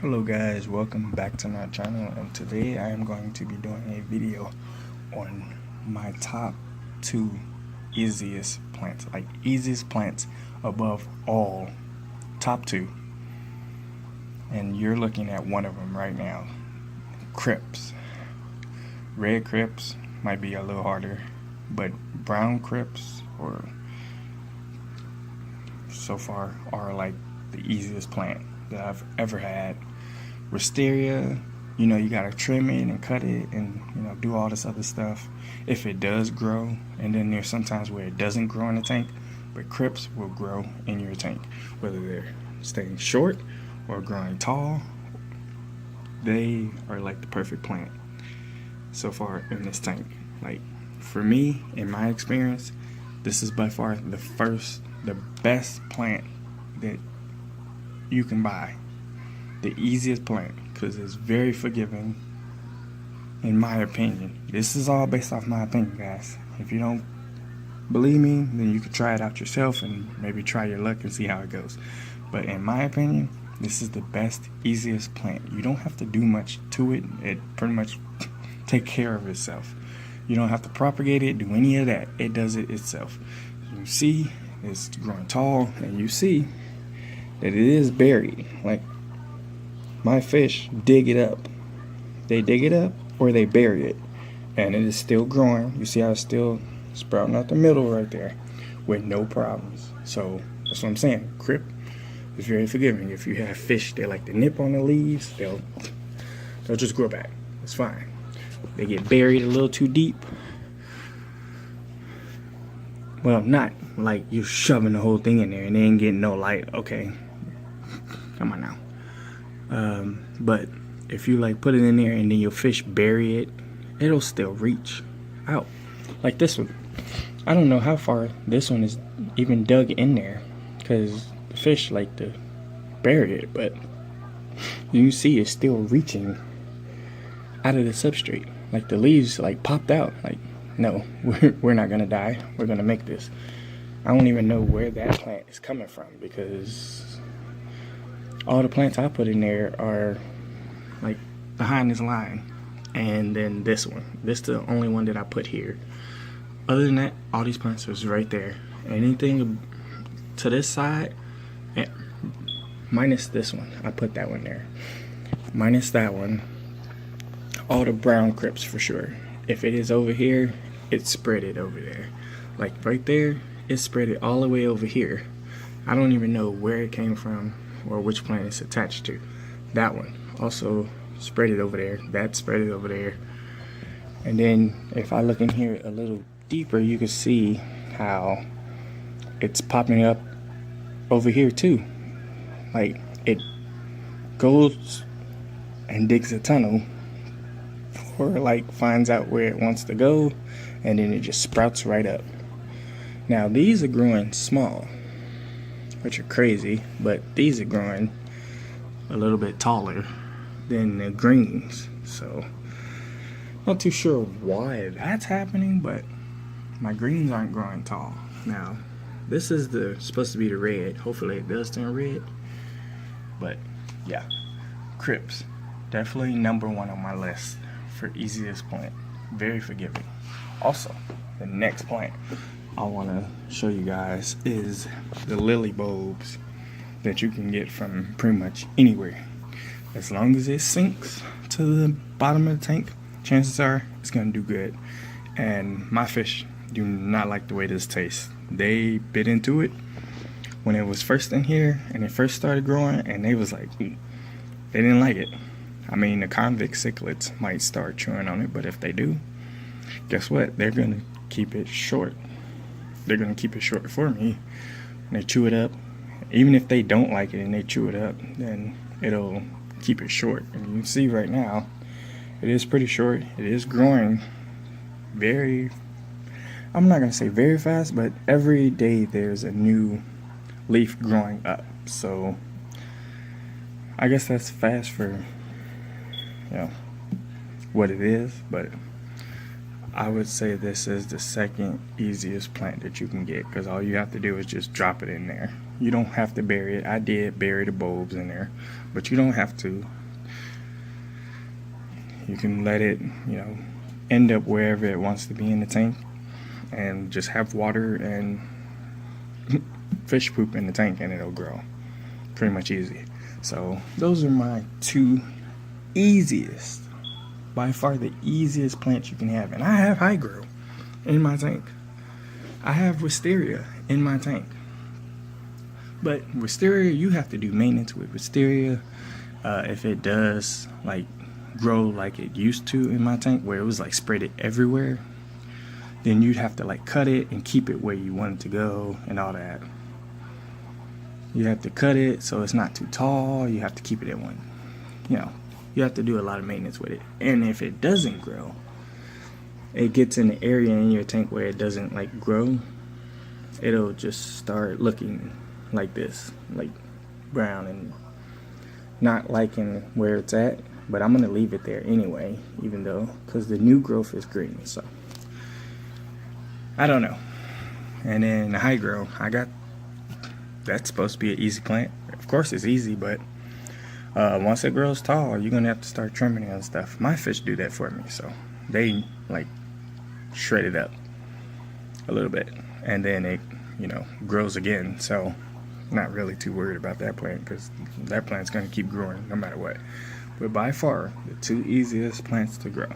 Hello guys, welcome back to my channel, and today I am going to be doing a video on my top 2 easiest plants, like easiest plants above all, top 2. And you're looking at one of them right now. Crypts. Red crypts might be a little harder, but brown crypts or so far are like the easiest plant that I've ever had. Wisteria, you gotta trim it and cut it and do all this other stuff if it does grow. And then there's sometimes where it doesn't grow in the tank, but crypts will grow in your tank, whether they're staying short or growing tall. They are like the perfect plant so far in this tank. Like, for me, in my experience, this is by far the best plant that you can buy. The easiest plant, because it's very forgiving, in my opinion. This is all based off my opinion, guys. If you don't believe me, then you can try it out yourself and maybe try your luck and see how it goes. But in my opinion, this is the best, easiest plant. You don't have to do much to it. It pretty much take care of itself. You don't have to propagate it, do any of that. It does it itself. You see it's growing tall, and you see that it is buried. Like, my fish dig it up. They dig it up or they bury it, and it is still growing. You see how it's still sprouting out the middle right there with no problems. So that's what I'm saying. Crypt is very forgiving. If you have fish they like to nip on the leaves, they'll just grow back. It's fine. They get buried a little too deep. Well, not like you're shoving the whole thing in there and they ain't getting no light. Okay, come on now. But if you like put it in there and then your fish bury it, it'll still reach out. Like this one, I don't know how far this one is even dug in there, because the fish like to bury it, but you see it's still reaching out of the substrate. Like the leaves like popped out. Like, no, we're not gonna die. We're gonna make this. I don't even know where that plant is coming from, because all the plants I put in there are like behind this line, and then this one. This is the only one that I put here. Other than that, all these plants was right there. Anything to this side, minus this one, I put that one there. Minus that one, all the brown crypts for sure. If it is over here, it's spread it over there. Like right there, it's spread it all the way over here. I don't even know where it came from or which plant it's attached to. That one also spread it over there. That spread it over there. And then if I look in here a little deeper, you can see how it's popping up over here too. Like, it goes and digs a tunnel, or like finds out where it wants to go, and then it just sprouts right up. Now these are growing small, which are crazy, but these are growing a little bit taller than the greens. So not too sure why that's happening, but my greens aren't growing tall. Now this is supposed to be the red. Hopefully it does turn red. But yeah, crypts definitely number 1 on my list for easiest plant. Very forgiving. Also, the next plant I want to show you guys is the lily bulbs that you can get from pretty much anywhere. As long as it sinks to the bottom of the tank, chances are it's going to do good. And my fish do not like the way this tastes. They bit into it when it was first in here and it first started growing, and they was like, they didn't like it. I mean, the convict cichlids might start chewing on it, but if they do, guess what? They're going to keep it short. They're going to keep it short for me. And they chew it up. Even if they don't like it and they chew it up, then it'll keep it short. And you can see right now, it is pretty short. It is growing very, I'm not going to say very fast, but every day there's a new leaf growing up. So I guess that's fast for, what it is, but I would say this is the second easiest plant that you can get, because all you have to do is just drop it in there You don't have to bury it. I did bury the bulbs in there, but you don't have to. You can let it, end up wherever it wants to be in the tank, and just have water and fish poop in the tank, and it'll grow. Pretty much easy. So those are my 2 easiest, by far the easiest plants you can have. And I have high grow in my tank. I have wisteria in my tank. But wisteria, you have to do maintenance with wisteria. If it does grow like it used to in my tank, where it was spread it everywhere, then you'd have to cut it and keep it where you want it to go and all that. You have to cut it so it's not too tall. You have to keep it at one. You have to do a lot of maintenance with it. And if it doesn't grow, it gets in the area in your tank where it doesn't grow, it'll just start looking like this, brown, and not liking where it's at. But I'm gonna leave it there anyway, even though, because the new growth is green. So I don't know. And then the high grow, that's supposed to be an easy plant. Of course it's easy, but once it grows tall, you're gonna have to start trimming it and stuff. My fish do that for me, so they shred it up a little bit, and then it grows again. So not really too worried about that plant, because that plant's gonna keep growing no matter what. But by far the 2 easiest plants to grow,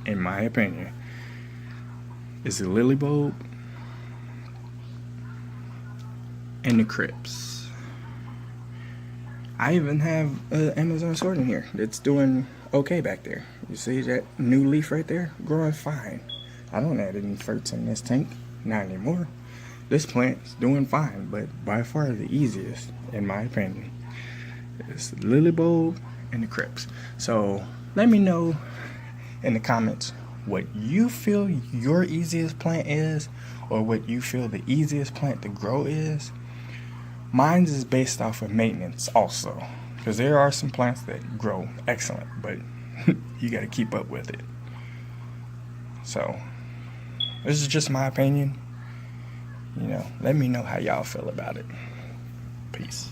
in my opinion, is the lily bulb and the crypts. I even have Amazon sword in here that's doing okay back there. You see that new leaf right there? Growing fine. I don't add any ferts in this tank, not anymore. This plant's doing fine, but by far the easiest, in my opinion, is the lily bulb and the crypts. So let me know in the comments what you feel your easiest plant is, or what you feel the easiest plant to grow is. Mine is based off of maintenance also, because there are some plants that grow excellent, but you got to keep up with it. So this is just my opinion. Let me know how y'all feel about it. Peace.